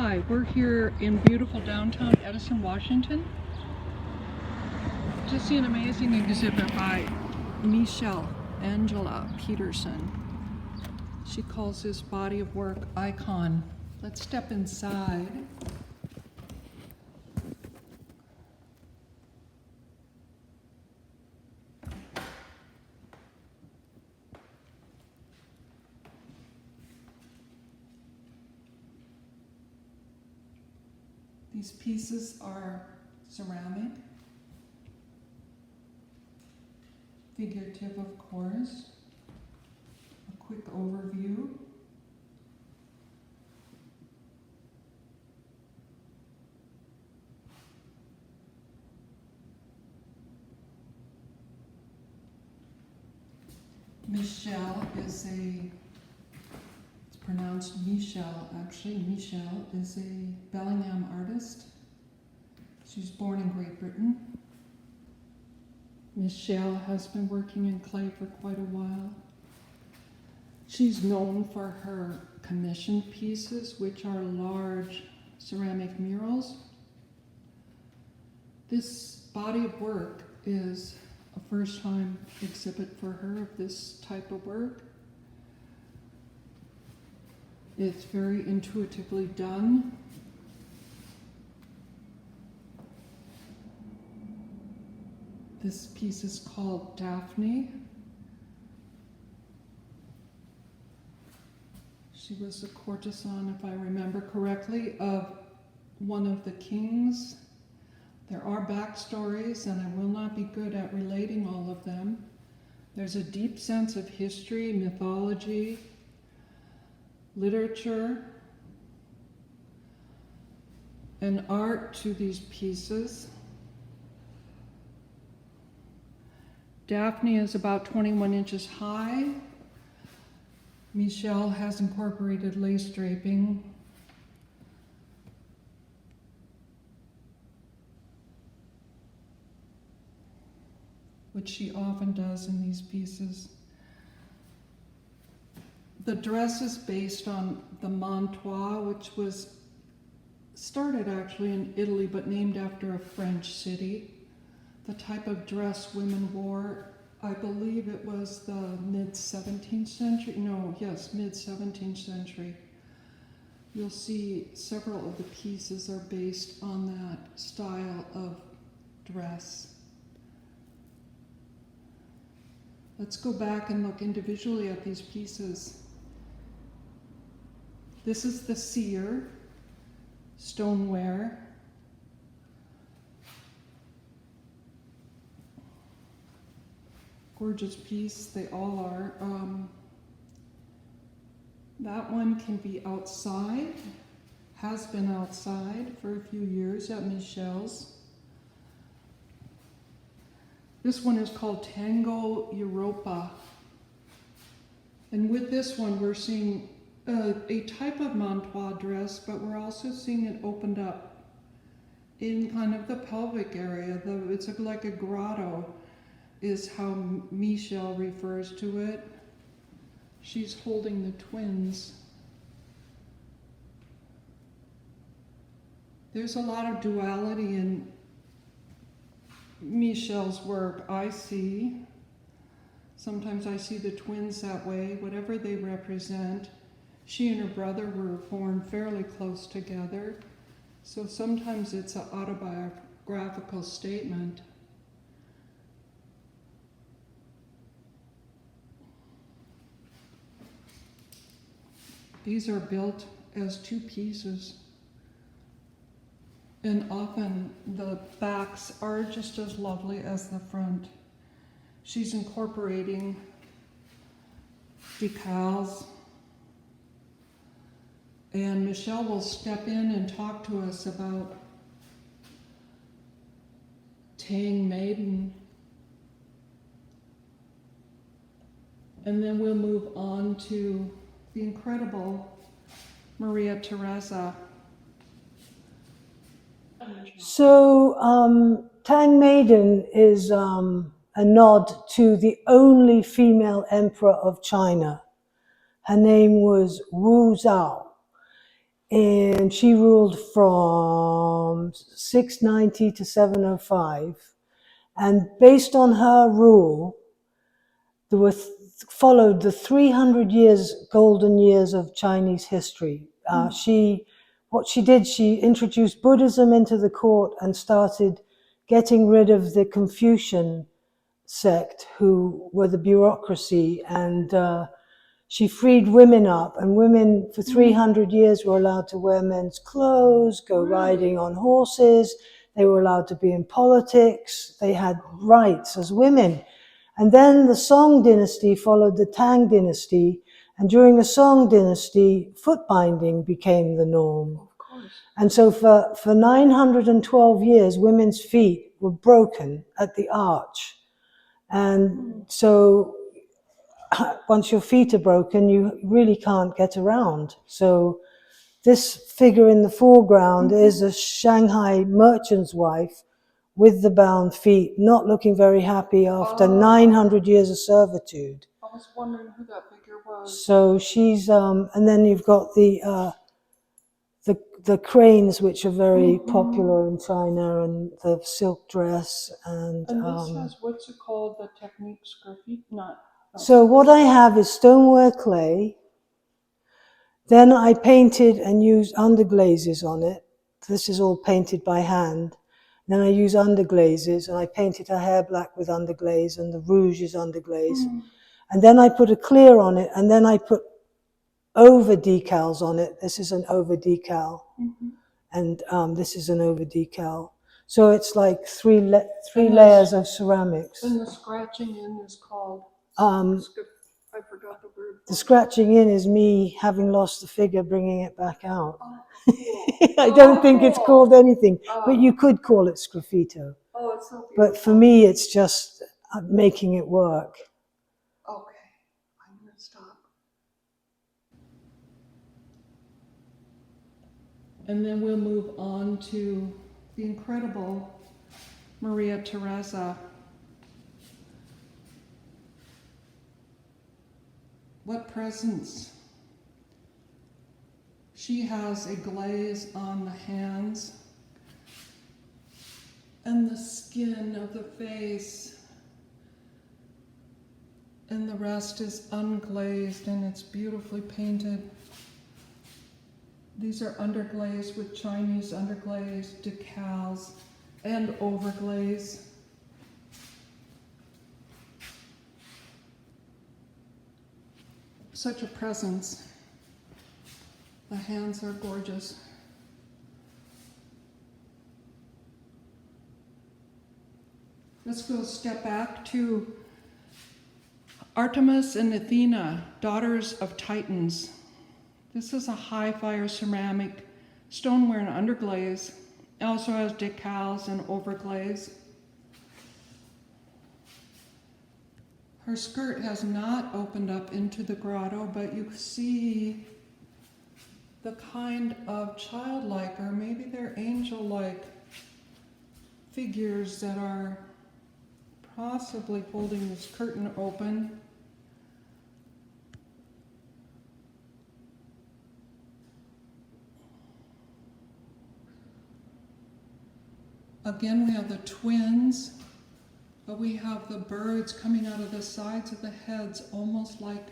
Hi, we're here in beautiful downtown Edison, Washington, to see an amazing exhibit by Michel Angela Petersen. She calls this body of work Icon. Let's step inside. These pieces are ceramic, figurative of course, a quick overview. Michel is it's pronounced Michel actually. Michel is a Bellingham artist. She's born in Great Britain. Michel has been working in clay for quite a while. She's known for her commissioned pieces, which are large ceramic murals. This body of work is a first-time exhibit for her of this type of work. It's very intuitively done. This piece is called Daphne. She was a courtesan, if I remember correctly, of one of the kings. There are backstories, and I will not be good at relating all of them. There's a deep sense of history, mythology, literature, and art to these pieces. Daphne is about 21 inches high. Michel has incorporated lace draping. Which she often does in these pieces. The dress is based on the mantois, which was started actually in Italy, but named after a French city. The type of dress women wore, I believe it was the mid-17th century. Mid-17th century. You'll see several of the pieces are based on that style of dress. Let's go back and look individually at these pieces. This is the seer, stoneware. Gorgeous piece, they all are. That one can be outside, has been outside for a few years at Michel's. This one is called Tango Europa. And with this one, we're seeing a type of mantois dress, but we're also seeing it opened up in kind of the pelvic area. It's like a grotto is how Michel refers to it. She's holding the twins. There's a lot of duality in Michel's work, I see. Sometimes I see the twins that way, whatever they represent. She and her brother were born fairly close together, so sometimes it's an autobiographical statement. These are built as two pieces. And often the backs are just as lovely as the front. She's incorporating decals. And Michel will step in and talk to us about Tang Maiden. And then we'll move on to the incredible Maria Teresa. So Tang Maiden is a nod to the only female emperor of China. Her name was Wu Zhao. and she ruled from 690 to 705. And based on her rule, there were followed the 300 years, golden years of Chinese history. What she did, she introduced Buddhism into the court and started getting rid of the Confucian sect, who were the bureaucracy, and she freed women up, and women for 300 years were allowed to wear men's clothes, go riding on horses, they were allowed to be in politics, they had rights as women. And then the Song dynasty followed the Tang dynasty, and during the Song dynasty, foot binding became the norm. Of course. And so for 912 years, women's feet were broken at the arch. And so once your feet are broken, you really can't get around. So this figure in the foreground is a Shanghai merchant's wife with the bound feet, not looking very happy after 900 years of servitude. I was wondering who that figure was. So she's, and then you've got the cranes, which are very popular in China, and the silk dress, and this has, what's it called, the techniques graffiti? So what I have is stoneware clay. Then I painted and used underglazes on it. This is all painted by hand. Then I use underglazes, and I painted her hair black with underglaze, and the rouge is underglaze. And then I put a clear on it, and then I put over decals on it. This is an over decal, and this is an over decal. So it's like three layers of ceramics. And the scratching in is called? I forgot the word. The scratching in is me having lost the figure, bringing it back out. Oh, cool. I don't think it's called anything, but you could call it sgraffito. Oh, it's so beautiful. But for me, it's just making it work. Okay, I'm going to stop. And then we'll move on to the incredible Maria Theresa. What presence. She has a glaze on the hands and the skin of the face, and the rest is unglazed, and it's beautifully painted. These are underglazed with Chinese underglaze, decals, and overglaze. Such a presence. The hands are gorgeous. Let's go a step back to Artemis and Athena, daughters of Titans. This is a high fire ceramic stoneware and underglaze. It also has decals and overglaze. Her skirt has not opened up into the grotto, but you see the kind of childlike, or maybe they're angel-like figures that are possibly holding this curtain open. Again, we have the twins, but we have the birds coming out of the sides of the heads, almost like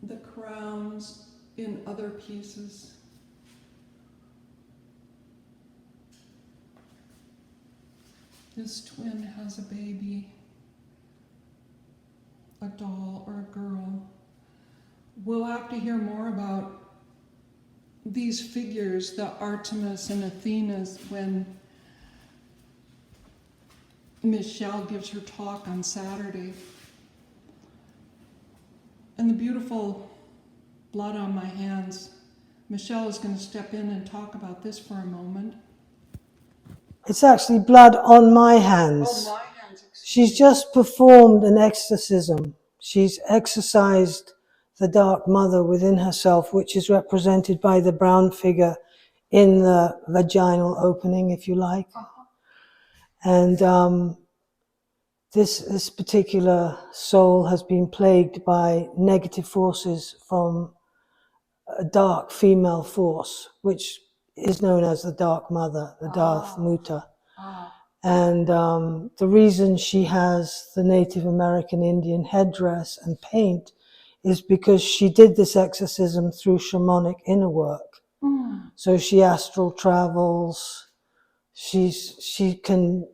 the crowns in other pieces. This twin has a baby, a doll or a girl. We'll have to hear more about these figures, the Artemis and Athenas, when Michelle gives her talk on Saturday. And the beautiful blood on my hands. Michelle is going to step in and talk about this for a moment. It's actually blood on my hands. Oh, my hands. She's just performed an exorcism. She's exorcised the Dark Mother within herself, which is represented by the brown figure in the vaginal opening, if you like. And this particular soul has been plagued by negative forces from a dark female force, which is known as the Dark Mother, the Darth Muta. And the reason she has the Native American Indian headdress and paint is because she did this exorcism through shamanic inner work. So she astral travels. She can,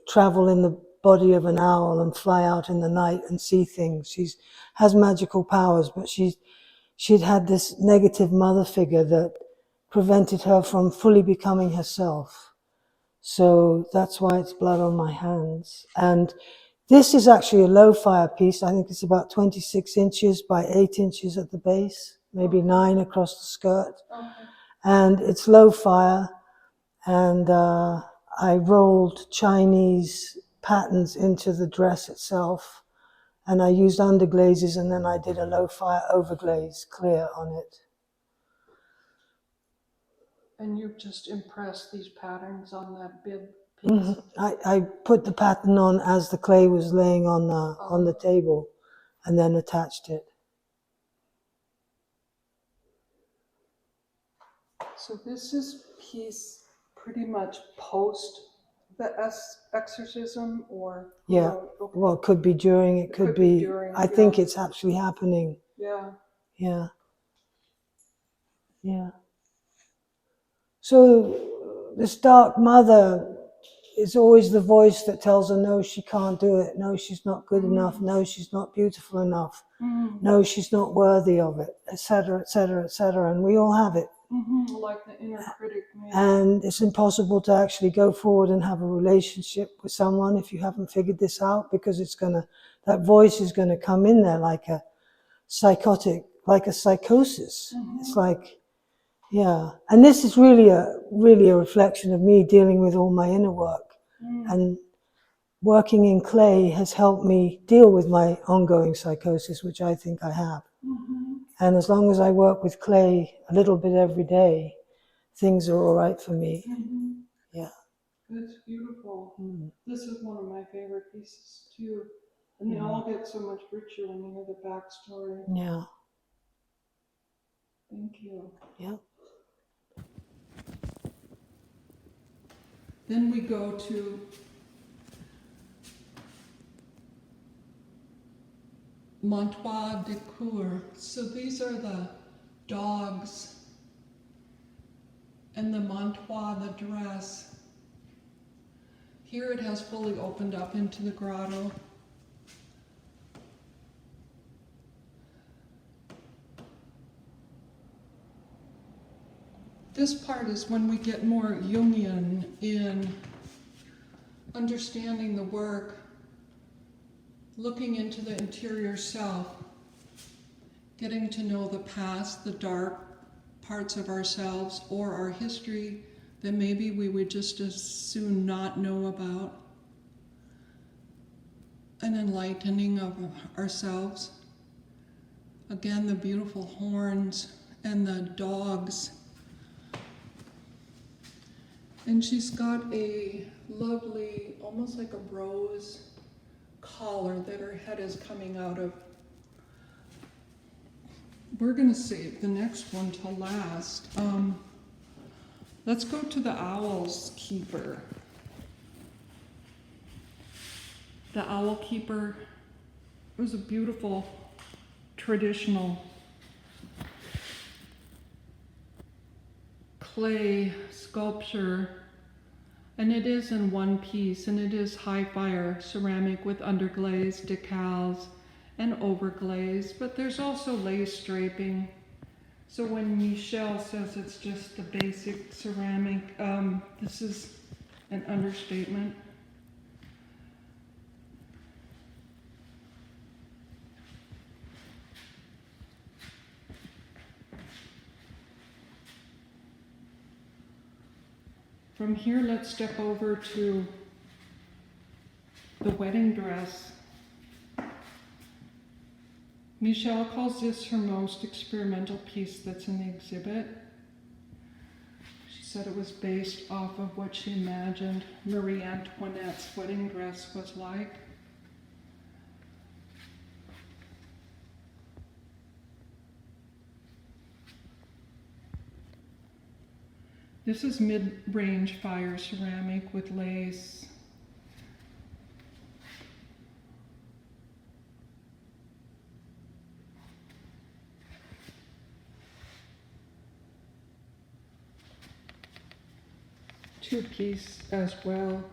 travel in the body of an owl and fly out in the night and see things. She has magical powers, but she'd had this negative mother figure that prevented her from fully becoming herself. So that's why it's blood on my hands. And this is actually a low fire piece. I think it's about 26 inches by 8 inches at the base, maybe 9 across the skirt. And it's low fire. And I rolled Chinese patterns into the dress itself. And I used underglazes, and then I did a low fire overglaze clear on it. And you've just impressed these patterns on that big piece? I put the pattern on as the clay was laying on the table, and then attached it. So this is piece pretty much post the exorcism, or? Yeah. Well, it could be during. It could be during. I think it's actually happening. Yeah. Yeah. Yeah. So this Dark Mother is always the voice that tells her, no, she can't do it. No, she's not good enough. No, she's not beautiful enough. No, she's not worthy of it, etc., etc., etc. And we all have it. Like the inner critic. Maybe. And it's impossible to actually go forward and have a relationship with someone if you haven't figured this out, because that voice is gonna come in there like a psychotic, like a psychosis. It's like, yeah. And this is really a reflection of me dealing with all my inner work. And working in clay has helped me deal with my ongoing psychosis, which I think I have. And as long as I work with clay a little bit every day, things are all right for me. Yeah. It's beautiful. This is one of my favorite pieces too. And they all get so much richer when you hear the backstory. Yeah. Thank you. Yeah. Then we go to Montois de Cour. So these are the dogs, and the Montois, the dress. Here it has fully opened up into the grotto. This part is when we get more Jungian in understanding the work, looking into the interior self, getting to know the past, the dark parts of ourselves or our history that maybe we would just as soon not know about, an enlightening of ourselves. Again, the beautiful horns and the dogs. And she's got a lovely, almost like a rose collar that her head is coming out of. We're gonna save the next one to last. Let's go to the owl's keeper. The owl keeper, it was a beautiful traditional clay sculpture, and it is in one piece, and it is high fire ceramic with underglaze, decals, and overglaze, but there's also lace draping. So when Michel says it's just the basic ceramic, this is an understatement. From here, let's step over to the wedding dress. Michel calls this her most experimental piece that's in the exhibit. She said it was based off of what she imagined Marie Antoinette's wedding dress was like. This is mid-range fire ceramic with lace. Two-piece as well.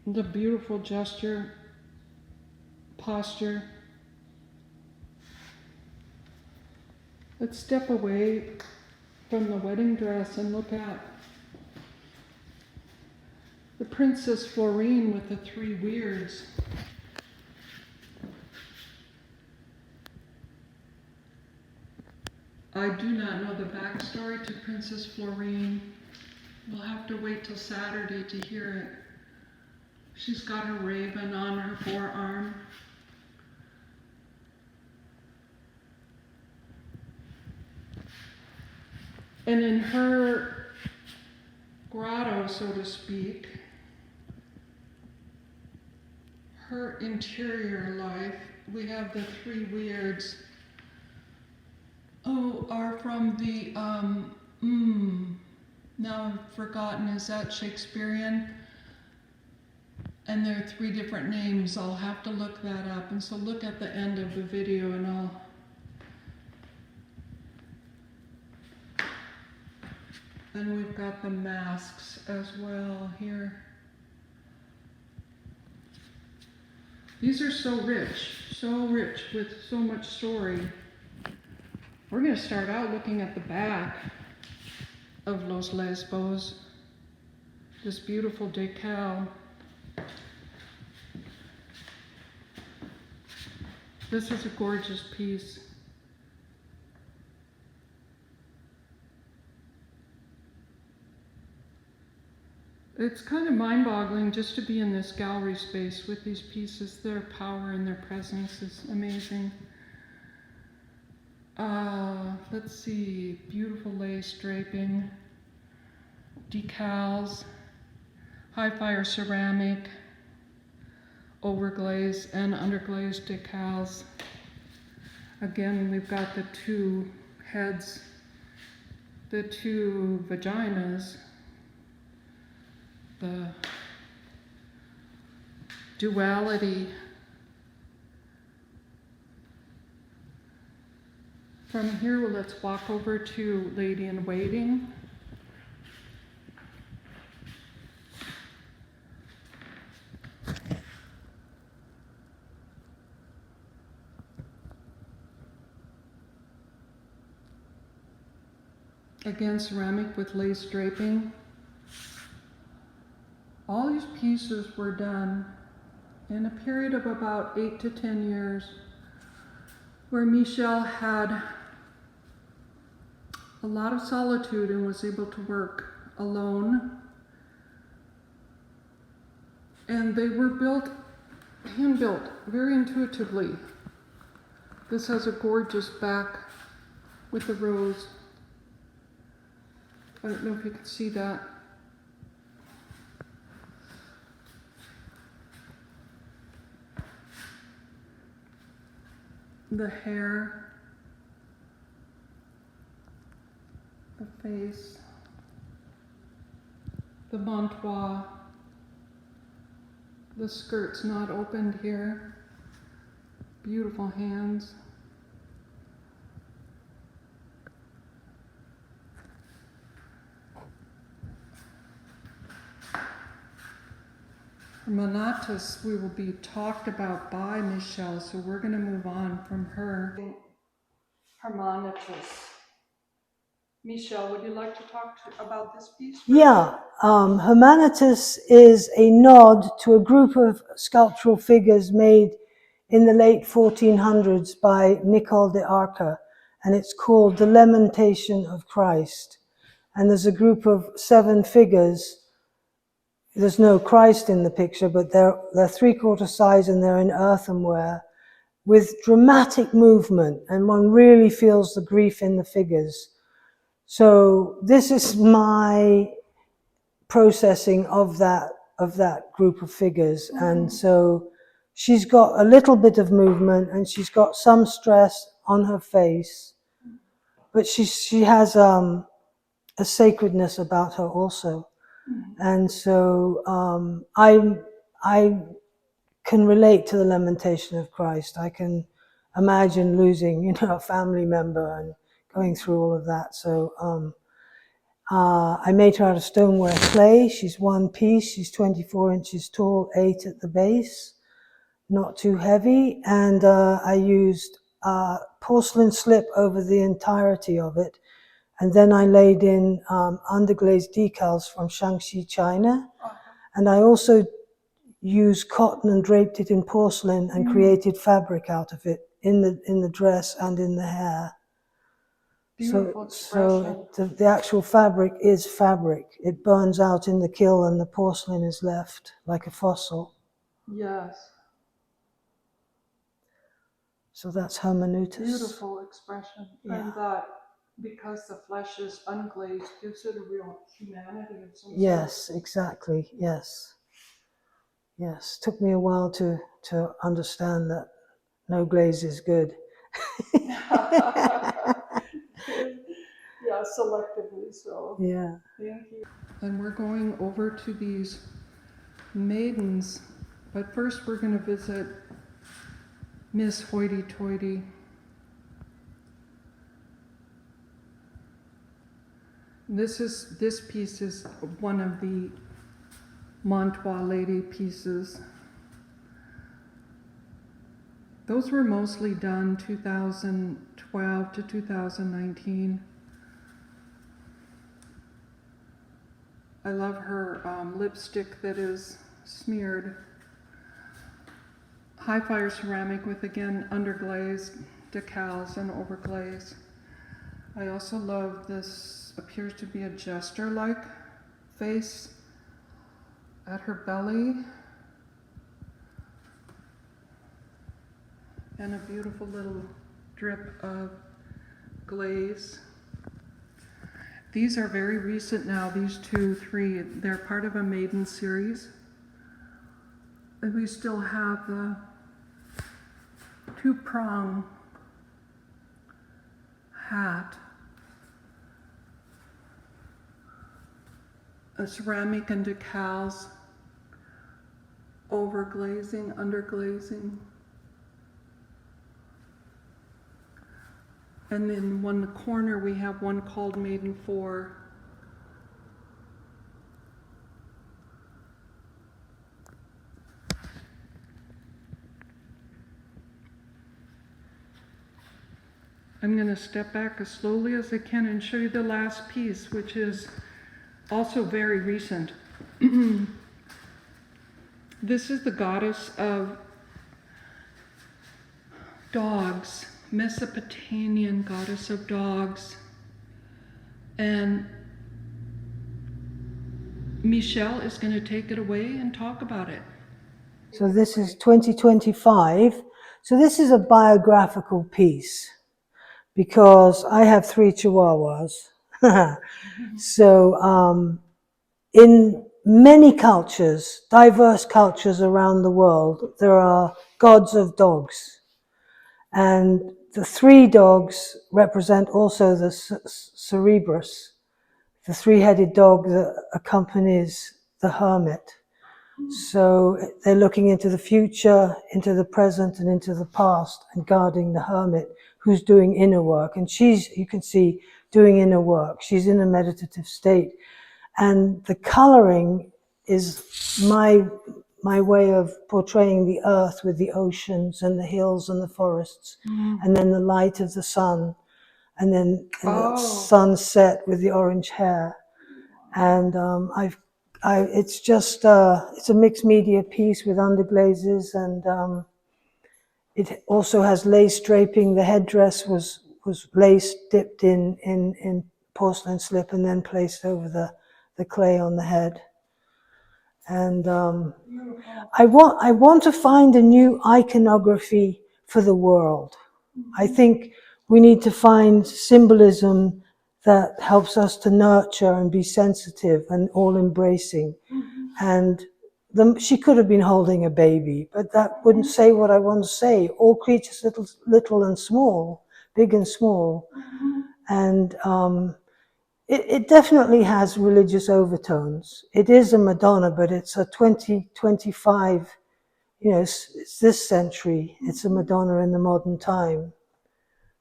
The beautiful gesture, posture. Let's step away from the wedding dress and look at the Princess Florine with the three weirds. I do not know the backstory to Princess Florine. We'll have to wait till Saturday to hear it. She's got her raven on her forearm. And in her grotto, so to speak, her interior life, we have the three weirds. Are from the, now I've forgotten, is that Shakespearean? And there are three different names. I'll have to look that up. And so look at the end of the video and and we've got the masks as well here. These are so rich with so much story. We're going to start out looking at the back of Los Lesbos. This beautiful decal. This is a gorgeous piece. It's kind of mind-boggling just to be in this gallery space with these pieces. Their power and their presence is amazing. Let's see, beautiful lace draping, decals, high fire ceramic, overglaze and underglazed decals. Again, we've got the two heads, the two vaginas, the duality. From here, let's walk over to Lady in Waiting. Again, ceramic with lace draping. All these pieces were done in a period of about 8 to 10 years, where Michel had a lot of solitude and was able to work alone. And they were built, hand-built, very intuitively. This has a gorgeous back with the rose. I don't know if you can see that. The hair, the face, the mantois, the skirt's not opened here, beautiful hands. Hermanatus, we will be talked about by Michel, so we're going to move on from her. Hermanatus. Michel, would you like to talk about this piece? Yeah, Hermanatus is a nod to a group of sculptural figures made in the late 1400s by Nicole de Arca, and it's called The Lamentation of Christ. And there's a group of 7 figures. There's no Christ in the picture, but they're 3/4 size and they're in earthenware with dramatic movement, and one really feels the grief in the figures. So this is my processing of that group of figures. And so she's got a little bit of movement and she's got some stress on her face, but she has a sacredness about her also. And so I can relate to the Lamentation of Christ. I can imagine losing, a family member and going through all of that. So I made her out of stoneware clay. She's one piece. She's 24 inches tall, 8 at the base, not too heavy. And I used porcelain slip over the entirety of it. And then I laid in underglazed decals from Shaanxi, China. And I also used cotton and draped it in porcelain and created fabric out of it in the dress and in the hair. So the actual fabric is fabric. It burns out in the kiln and the porcelain is left like a fossil. Yes. So that's hermeneutis. Beautiful expression. Yeah. And that, because the flesh is unglazed, gives it a real humanity of some sort. Yes, exactly. Yes. Yes. Took me a while to understand that no glaze is good. Yeah, selectively so. Yeah. Thank you. And we're going over to these maidens, but first we're going to visit Miss Hoity Toity. This piece is one of the Montois lady pieces. Those were mostly done 2012 to 2019. I love her lipstick that is smeared. High fire ceramic with, again, underglazed decals and overglaze. I also love this, appears to be a jester-like face at her belly. And a beautiful little drip of glaze. These are very recent now, these 2, 3. They're part of a maiden series. And we still have the 2-prong hat. A ceramic and decals, overglazing, underglazing. And in one corner we have one called Maiden 4. I'm going to step back as slowly as I can and show you the last piece, which is also very recent. This is the goddess of dogs, Mesopotamian goddess of dogs. And Michel is going to take it away and talk about it. So this is 2025. So this is a biographical piece because I have 3 chihuahuas. So in many cultures, diverse cultures around the world, there are gods of dogs. And the 3 dogs represent also the Cerberus, the 3-headed dog that accompanies the hermit. So they're looking into the future, into the present, and into the past, and guarding the hermit who's doing inner work. And she's, you can see, doing inner work. She's in a meditative state. And the coloring is my way of portraying the earth with the oceans and the hills and the forests, and then the light of the sun, and then the sunset with the orange hair. And it's just it's a mixed media piece with underglazes, and it also has lace draping. The headdress was lace dipped in porcelain slip and then placed over the clay on the head. And I want to find a new iconography for the world. I think we need to find symbolism that helps us to nurture and be sensitive and all embracing. And she could have been holding a baby, but that wouldn't say what I want to say. All creatures, little and small, big and small. And it definitely has religious overtones. It is a Madonna, but it's a 2025, it's this century. It's a Madonna in the modern time.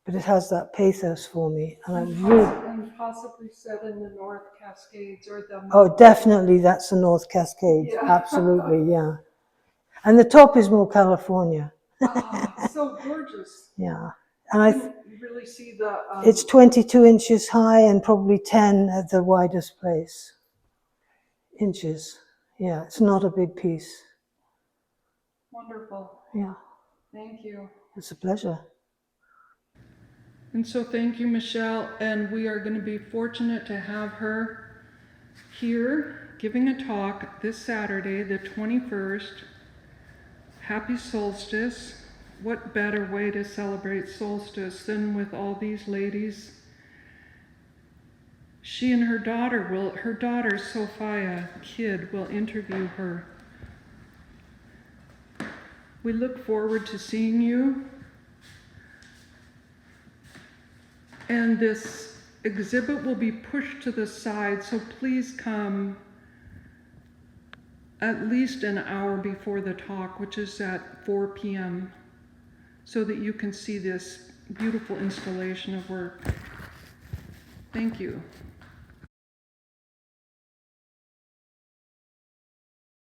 But it has that pathos for me. And possibly set in the North Cascades or the... Oh, definitely that's the North Cascades. Yeah. Absolutely, yeah. And the top is more California. So gorgeous. Yeah. And You can really see the... it's 22 inches high and probably 10 at the widest place. Inches. Yeah, it's not a big piece. Wonderful. Yeah. Thank you. It's a pleasure. And so thank you, Michelle. And we are going to be fortunate to have her here giving a talk this Saturday, the 21st. Happy solstice. What better way to celebrate solstice than with all these ladies? She and her daughter Sophia Kidd will interview her. We look forward to seeing you. And this exhibit will be pushed to the side, so please come at least an hour before the talk, which is at 4 p.m., so that you can see this beautiful installation of work. Thank you.